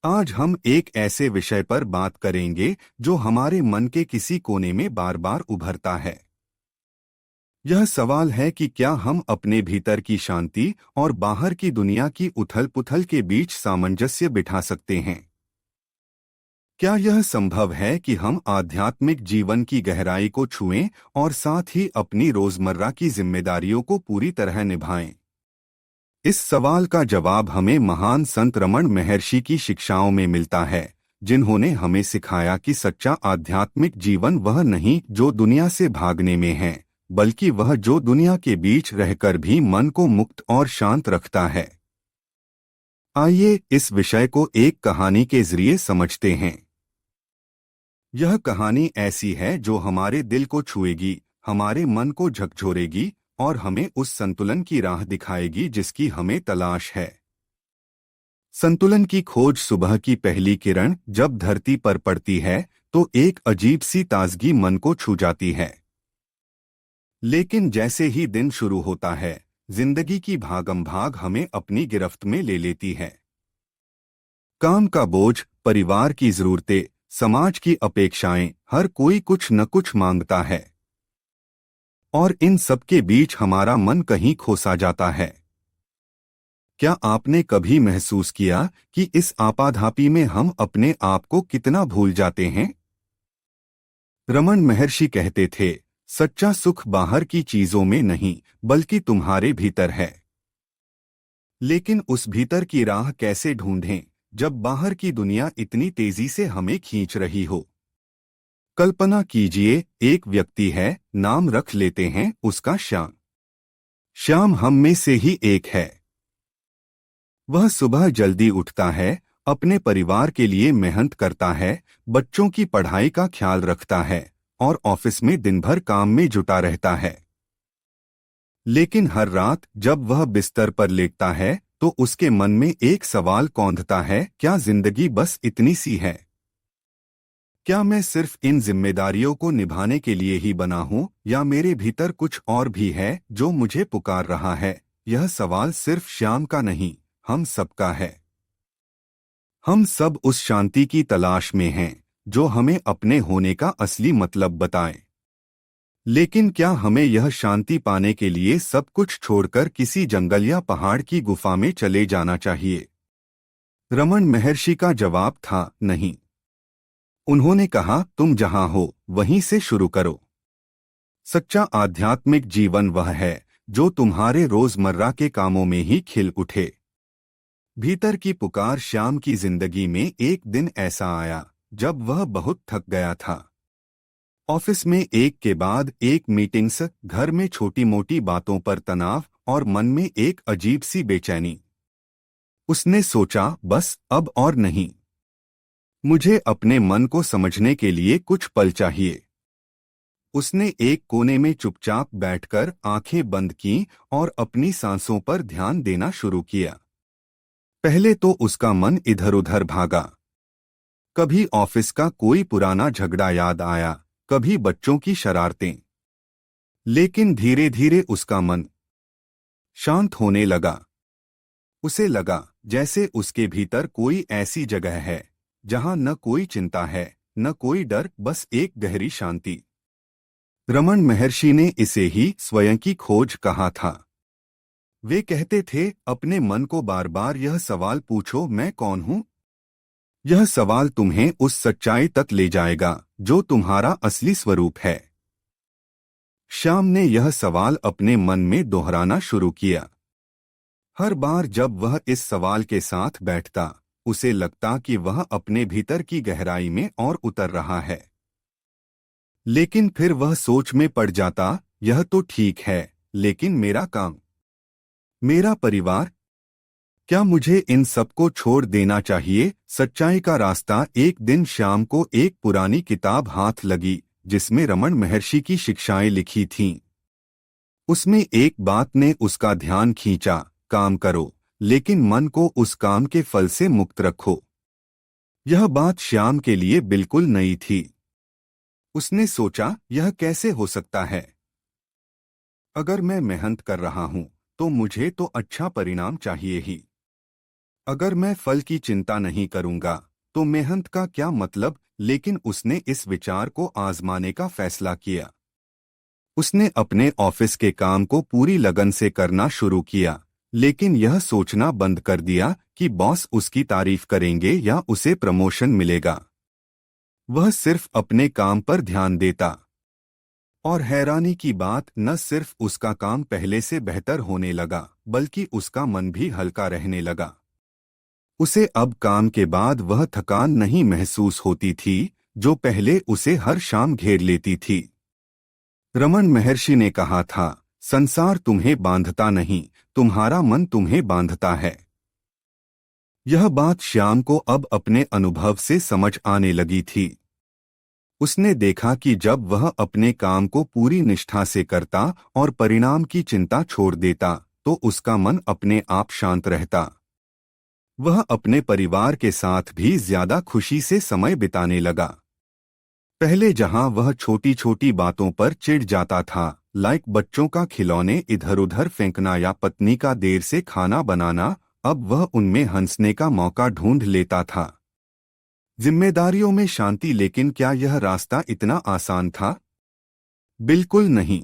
आज हम एक ऐसे विषय पर बात करेंगे जो हमारे मन के किसी कोने में बार बार उभरता है। यह सवाल है कि क्या हम अपने भीतर की शांति और बाहर की दुनिया की उथल-पुथल के बीच सामंजस्य बिठा सकते हैं। क्या यह संभव है कि हम आध्यात्मिक जीवन की गहराई को छुएं और साथ ही अपनी रोजमर्रा की जिम्मेदारियों को पूरी तरह निभाएं? इस सवाल का जवाब हमें महान संत रमण महर्षि की शिक्षाओं में मिलता है, जिन्होंने हमें सिखाया कि सच्चा आध्यात्मिक जीवन वह नहीं जो दुनिया से भागने में है, बल्कि वह जो दुनिया के बीच रहकर भी मन को मुक्त और शांत रखता है। आइए इस विषय को एक कहानी के जरिए समझते हैं। यह कहानी ऐसी है जो हमारे दिल को छुएगी, हमारे मन को झकझोरेगी और हमें उस संतुलन की राह दिखाएगी जिसकी हमें तलाश है। संतुलन की खोज सुबह की पहली किरण जब धरती पर पड़ती है तो एक अजीब सी ताजगी मन को छू जाती है। लेकिन जैसे ही दिन शुरू होता है, जिंदगी की भागम भाग हमें अपनी गिरफ्त में ले लेती है। काम का बोझ, परिवार की जरूरतें, समाज की अपेक्षाएं, हर कोई कुछ न कुछ मांगता है और इन सब के बीच हमारा मन कहीं खोसा जाता है। क्या आपने कभी महसूस किया कि इस आपाधापी में हम अपने आप को कितना भूल जाते हैं? रमण महर्षि कहते थे, सच्चा सुख बाहर की चीजों में नहीं बल्कि तुम्हारे भीतर है। लेकिन उस भीतर की राह कैसे ढूंढें जब बाहर की दुनिया इतनी तेजी से हमें खींच रही हो? कल्पना कीजिए, एक व्यक्ति है, नाम रख लेते हैं उसका श्याम। श्याम हम में से ही एक है। वह सुबह जल्दी उठता है, अपने परिवार के लिए मेहनत करता है, बच्चों की पढ़ाई का ख्याल रखता है और ऑफिस में दिन भर काम में जुटा रहता है। लेकिन हर रात जब वह बिस्तर पर लेटता है तो उसके मन में एक सवाल कौंधता है, क्या जिंदगी बस इतनी सी है? क्या मैं सिर्फ इन जिम्मेदारियों को निभाने के लिए ही बना हूं या मेरे भीतर कुछ और भी है जो मुझे पुकार रहा है? यह सवाल सिर्फ श्याम का नहीं, हम सबका है। हम सब उस शांति की तलाश में हैं जो हमें अपने होने का असली मतलब बताए। लेकिन क्या हमें यह शांति पाने के लिए सब कुछ छोड़कर किसी जंगल या पहाड़ की गुफा में चले जाना चाहिए? रमण महर्षि का जवाब था, नहीं। उन्होंने कहा, तुम जहां हो वहीं से शुरू करो। सच्चा आध्यात्मिक जीवन वह है जो तुम्हारे रोजमर्रा के कामों में ही खिल उठे। भीतर की पुकार श्याम की जिंदगी में एक दिन ऐसा आया जब वह बहुत थक गया था। ऑफिस में एक के बाद एक मीटिंग्स, घर में छोटी मोटी बातों पर तनाव और मन में एक अजीब सी बेचैनी। उसने सोचा, बस अब और नहीं। मुझे अपने मन को समझने के लिए कुछ पल चाहिए। उसने एक कोने में चुपचाप बैठकर आंखें बंद की और अपनी सांसों पर ध्यान देना शुरू किया। पहले तो उसका मन इधर-उधर भागा। कभी ऑफिस का कोई पुराना झगड़ा याद आया, कभी बच्चों की शरारतें। लेकिन धीरे धीरे उसका मन शांत होने लगा। उसे लगा जैसे उसके भीतर कोई ऐसी जगह है जहां न कोई चिंता है, न कोई डर, बस एक गहरी शांति। रमण महर्षि ने इसे ही स्वयं की खोज कहा था। वे कहते थे, अपने मन को बार बार यह सवाल पूछो, मैं कौन हूं? यह सवाल तुम्हें उस सच्चाई तक ले जाएगा जो तुम्हारा असली स्वरूप है। श्याम ने यह सवाल अपने मन में दोहराना शुरू किया। हर बार जब वह इस सवाल के साथ बैठता, उसे लगता कि वह अपने भीतर की गहराई में और उतर रहा है। लेकिन फिर वह सोच में पड़ जाता, यह तो ठीक है, लेकिन मेरा काम, मेरा परिवार, क्या मुझे इन सबको छोड़ देना चाहिए? सच्चाई का रास्ता। एक दिन शाम को एक पुरानी किताब हाथ लगी जिसमें रमण महर्षि की शिक्षाएं लिखी थीं। उसमें एक बात ने उसका ध्यान खींचा, काम करो, लेकिन मन को उस काम के फल से मुक्त रखो। यह बात श्याम के लिए बिल्कुल नई थी। उसने सोचा, यह कैसे हो सकता है? अगर मैं मेहनत कर रहा हूं तो मुझे तो अच्छा परिणाम चाहिए ही। अगर मैं फल की चिंता नहीं करूंगा तो मेहनत का क्या मतलब। लेकिन उसने इस विचार को आजमाने का फैसला किया। उसने अपने ऑफिस के काम को पूरी लगन से करना शुरू किया, लेकिन यह सोचना बंद कर दिया कि बॉस उसकी तारीफ करेंगे या उसे प्रमोशन मिलेगा। वह सिर्फ अपने काम पर ध्यान देता। और हैरानी की बात, न सिर्फ उसका काम पहले से बेहतर होने लगा, बल्कि उसका मन भी हल्का रहने लगा। उसे अब काम के बाद वह थकान नहीं महसूस होती थी जो पहले उसे हर शाम घेर लेती थी। रमन महर्षि ने कहा था, संसार तुम्हें बांधता नहीं, तुम्हारा मन तुम्हें बांधता है। यह बात श्याम को अब अपने अनुभव से समझ आने लगी थी। उसने देखा कि जब वह अपने काम को पूरी निष्ठा से करता और परिणाम की चिंता छोड़ देता तो उसका मन अपने आप शांत रहता। वह अपने परिवार के साथ भी ज्यादा खुशी से समय बिताने लगा। पहले जहां वह छोटी छोटी बातों पर चिढ़ जाता था, लाइक बच्चों का खिलौने इधर उधर फेंकना या पत्नी का देर से खाना बनाना, अब वह उनमें हंसने का मौका ढूंढ लेता था। जिम्मेदारियों में शांति, लेकिन क्या यह रास्ता इतना आसान था? बिल्कुल नहीं।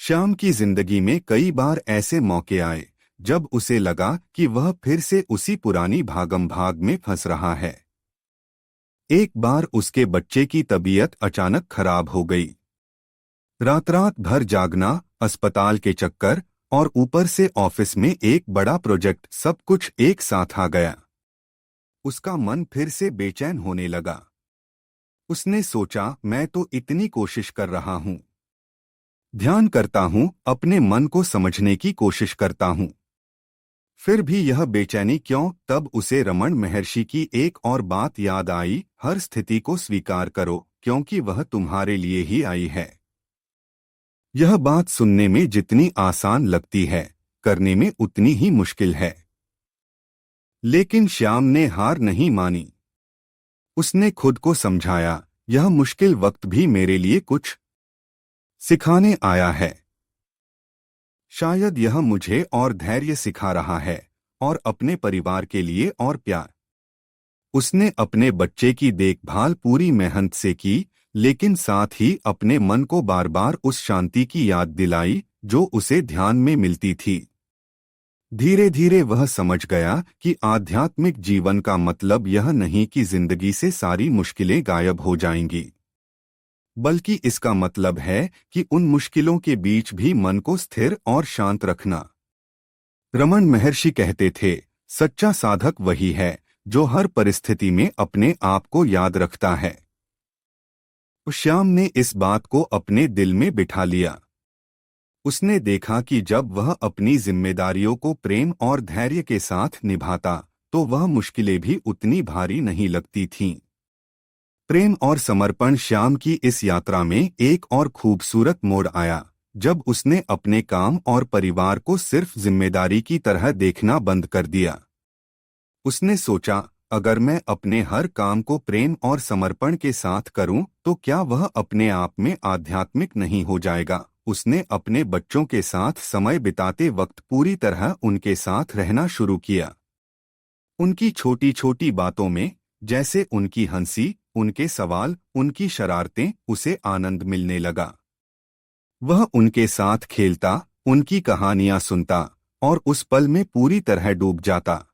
श्याम की जिंदगी में कई बार ऐसे मौके आए जब उसे लगा कि वह फिर से उसी पुरानी भागम भाग में फंस रहा है। एक बार उसके बच्चे की तबीयत अचानक खराब हो गई। रात रात भर जागना, अस्पताल के चक्कर और ऊपर से ऑफिस में एक बड़ा प्रोजेक्ट, सब कुछ एक साथ आ गया। उसका मन फिर से बेचैन होने लगा। उसने सोचा, मैं तो इतनी कोशिश कर रहा हूँ, ध्यान करता हूँ, अपने मन को समझने की कोशिश करता हूँ, फिर भी यह बेचैनी क्यों? तब उसे रमन महर्षि की एक और बात याद आई, हर स्थिति को स्वीकार करो क्योंकि वह तुम्हारे लिए ही आई है। यह बात सुनने में जितनी आसान लगती है, करने में उतनी ही मुश्किल है। लेकिन श्याम ने हार नहीं मानी। उसने खुद को समझाया, यह मुश्किल वक्त भी मेरे लिए कुछ सिखाने आया है। शायद यह मुझे और धैर्य सिखा रहा है और अपने परिवार के लिए और प्यार। उसने अपने बच्चे की देखभाल पूरी मेहनत से की, लेकिन साथ ही अपने मन को बार बार उस शांति की याद दिलाई जो उसे ध्यान में मिलती थी। धीरे धीरे वह समझ गया कि आध्यात्मिक जीवन का मतलब यह नहीं कि जिंदगी से सारी मुश्किलें गायब हो जाएंगी, बल्कि इसका मतलब है कि उन मुश्किलों के बीच भी मन को स्थिर और शांत रखना। रमन महर्षि कहते थे, सच्चा साधक वही है जो हर परिस्थिति में अपने आप को याद रखता है। श्याम ने इस बात को अपने दिल में बिठा लिया। उसने देखा कि जब वह अपनी जिम्मेदारियों को प्रेम और धैर्य के साथ निभाता तो वह मुश्किलें भी उतनी भारी नहीं लगती थीं। प्रेम और समर्पण। श्याम की इस यात्रा में एक और खूबसूरत मोड़ आया जब उसने अपने काम और परिवार को सिर्फ जिम्मेदारी की तरह देखना बंद कर दिया। उसने सोचा, अगर मैं अपने हर काम को प्रेम और समर्पण के साथ करूं तो क्या वह अपने आप में आध्यात्मिक नहीं हो जाएगा? उसने अपने बच्चों के साथ समय बिताते वक्त पूरी तरह उनके साथ रहना शुरू किया। उनकी छोटी छोटी बातों में, जैसे उनकी हंसी, उनके सवाल, उनकी शरारतें, उसे आनंद मिलने लगा। वह उनके साथ खेलता, उनकी कहानियां सुनता और उस पल में पूरी तरह डूब जाता।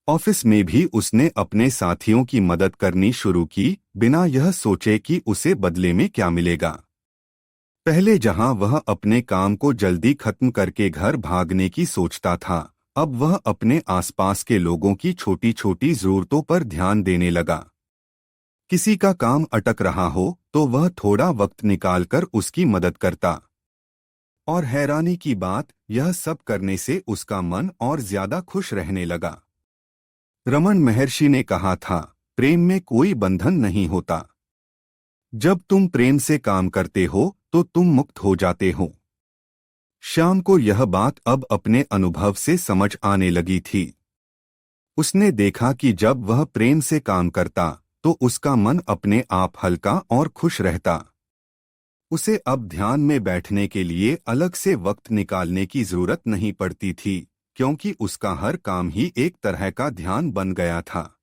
ऑफिस में भी उसने अपने साथियों की मदद करनी शुरू की, बिना यह सोचे कि उसे बदले में क्या मिलेगा। पहले जहां वह अपने काम को जल्दी खत्म करके घर भागने की सोचता था, अब वह अपने आसपास के लोगों की छोटी छोटी जरूरतों पर ध्यान देने लगा। किसी का काम अटक रहा हो तो वह थोड़ा वक्त निकालकर उसकी मदद करता। और हैरानी की बात, यह सब करने से उसका मन और ज्यादा खुश रहने लगा। रमन महर्षि ने कहा था, प्रेम में कोई बंधन नहीं होता। जब तुम प्रेम से काम करते हो तो तुम मुक्त हो जाते हो। श्याम को यह बात अब अपने अनुभव से समझ आने लगी थी। उसने देखा कि जब वह प्रेम से काम करता तो उसका मन अपने आप हल्का और खुश रहता। उसे अब ध्यान में बैठने के लिए अलग से वक्त निकालने की जरूरत नहीं पड़ती थी, क्योंकि उसका हर काम ही एक तरह का ध्यान बन गया था।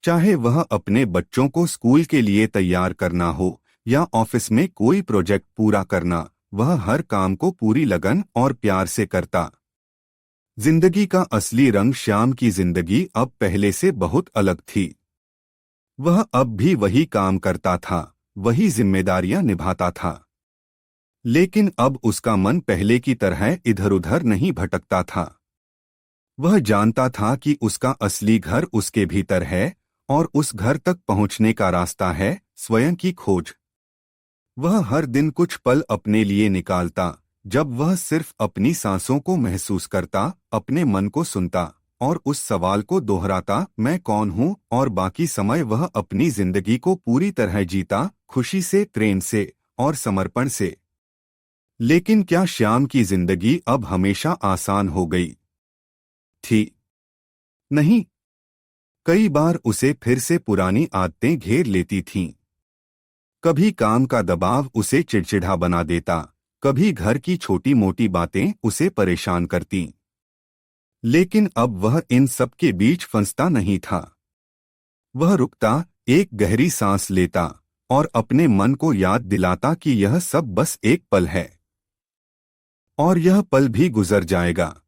चाहे वह अपने बच्चों को स्कूल के लिए तैयार करना हो या ऑफिस में कोई प्रोजेक्ट पूरा करना, वह हर काम को पूरी लगन और प्यार से करता। जिंदगी का असली रंग श्याम की जिंदगी अब पहले से बहुत अलग थी। वह अब भी वही काम करता था, वही जिम्मेदारियां निभाता था, लेकिन अब उसका मन पहले की तरह इधर-उधर नहीं भटकता था। वह जानता था कि उसका असली घर उसके भीतर है और उस घर तक पहुंचने का रास्ता है स्वयं की खोज। वह हर दिन कुछ पल अपने लिए निकालता, जब वह सिर्फ अपनी सांसों को महसूस करता, अपने मन को सुनता और उस सवाल को दोहराता, मैं कौन हूँ, और बाकी समय वह अपनी जिंदगी को पूरी तरह जीता, खुशी से, प्रेम से और समर्पण से। लेकिन क्या श्याम की जिंदगी अब हमेशा आसान हो गई थी? नहीं। कई बार उसे फिर से पुरानी आदतें घेर लेती थीं। कभी काम का दबाव उसे चिड़चिड़ा बना देता, कभी घर की छोटी मोटी बातें उसे परेशान करतीं। लेकिन अब वह इन सब के बीच फंसता नहीं था। वह रुकता, एक गहरी सांस लेता और अपने मन को याद दिलाता कि यह सब बस एक पल है और यह पल भी गुजर जाएगा।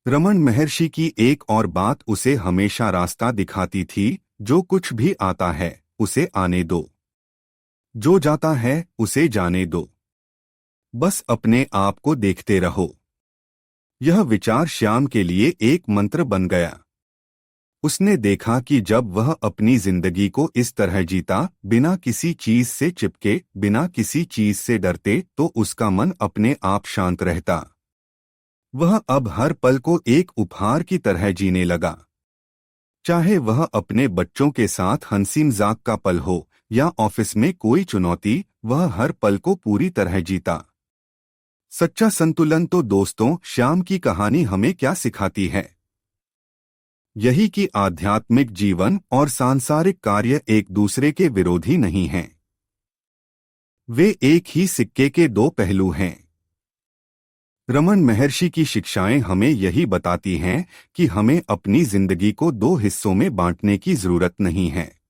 रमन महर्षि की एक और बात उसे हमेशा रास्ता दिखाती थी, जो कुछ भी आता है उसे आने दो, जो जाता है उसे जाने दो, बस अपने आप को देखते रहो। यह विचार श्याम के लिए एक मंत्र बन गया। उसने देखा कि जब वह अपनी जिंदगी को इस तरह जीता, बिना किसी चीज से चिपके, बिना किसी चीज से डरते, तो उसका मन अपने आप शांत रहता। वह अब हर पल को एक उपहार की तरह जीने लगा। चाहे वह अपने बच्चों के साथ हंसी मजाक का पल हो या ऑफिस में कोई चुनौती, वह हर पल को पूरी तरह जीता। सच्चा संतुलन। तो दोस्तों, श्याम की कहानी हमें क्या सिखाती है? यही कि आध्यात्मिक जीवन और सांसारिक कार्य एक दूसरे के विरोधी नहीं हैं। वे एक ही सिक्के के दो पहलू हैं। रमन महर्षि की शिक्षाएं हमें यही बताती हैं कि हमें अपनी जिंदगी को दो हिस्सों में बांटने की जरूरत नहीं है।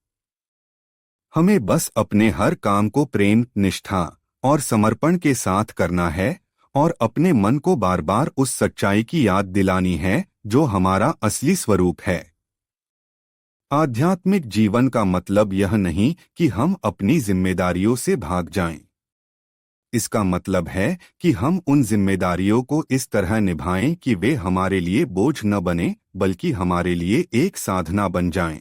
हमें बस अपने हर काम को प्रेम, निष्ठा और समर्पण के साथ करना है और अपने मन को बार बार उस सच्चाई की याद दिलानी है जो हमारा असली स्वरूप है। आध्यात्मिक जीवन का मतलब यह नहीं कि हम अपनी जिम्मेदारियों से भाग जाएं। इसका मतलब है कि हम उन जिम्मेदारियों को इस तरह निभाएं कि वे हमारे लिए बोझ न बने, बल्कि हमारे लिए एक साधना बन जाएं।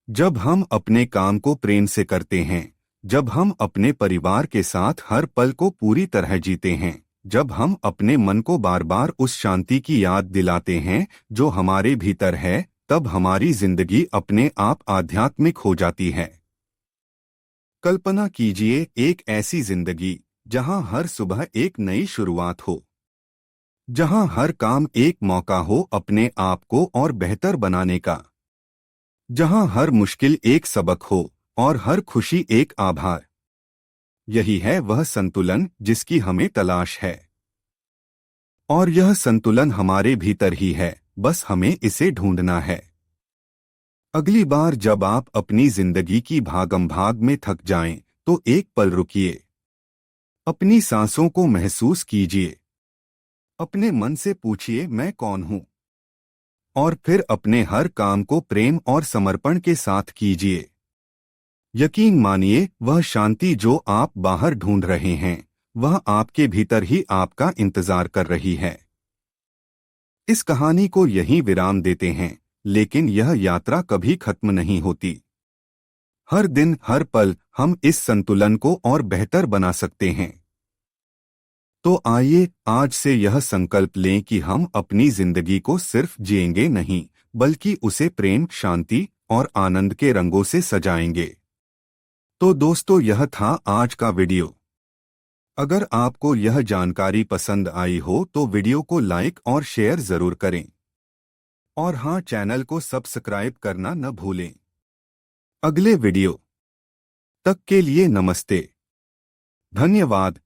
जब हम अपने काम को प्रेम से करते हैं, जब हम अपने परिवार के साथ हर पल को पूरी तरह जीते हैं, जब हम अपने मन को बार बार उस शांति की याद दिलाते हैं जो हमारे भीतर है, तब हमारी जिंदगी अपने आप आध्यात्मिक हो जाती है। कल्पना कीजिए एक ऐसी जिंदगी जहां हर सुबह एक नई शुरुआत हो, जहां हर काम एक मौका हो अपने आप को और बेहतर बनाने का, जहां हर मुश्किल एक सबक हो और हर खुशी एक आभार। यही है वह संतुलन जिसकी हमें तलाश है। और यह संतुलन हमारे भीतर ही है, बस हमें इसे ढूंढना है। अगली बार जब आप अपनी जिंदगी की भागम भाग में थक जाएं, तो एक पल रुकिए। अपनी सांसों को महसूस कीजिए। अपने मन से पूछिए, मैं कौन हूं? और फिर अपने हर काम को प्रेम और समर्पण के साथ कीजिए। यकीन मानिए, वह शांति जो आप बाहर ढूंढ रहे हैं, वह आपके भीतर ही आपका इंतजार कर रही है। इस कहानी को यहीं विराम देते हैं, लेकिन यह यात्रा कभी खत्म नहीं होती। हर दिन, हर पल हम इस संतुलन को और बेहतर बना सकते हैं। तो आइए आज से यह संकल्प लें कि हम अपनी जिंदगी को सिर्फ जिएंगे नहीं, बल्कि उसे प्रेम, शांति और आनंद के रंगों से सजाएंगे। तो दोस्तों, यह था आज का वीडियो। अगर आपको यह जानकारी पसंद आई हो तो वीडियो को लाइक और शेयर जरूर करें। और हाँ, चैनल को सब्सक्राइब करना न भूलें। अगले वीडियो तक के लिए नमस्ते, धन्यवाद।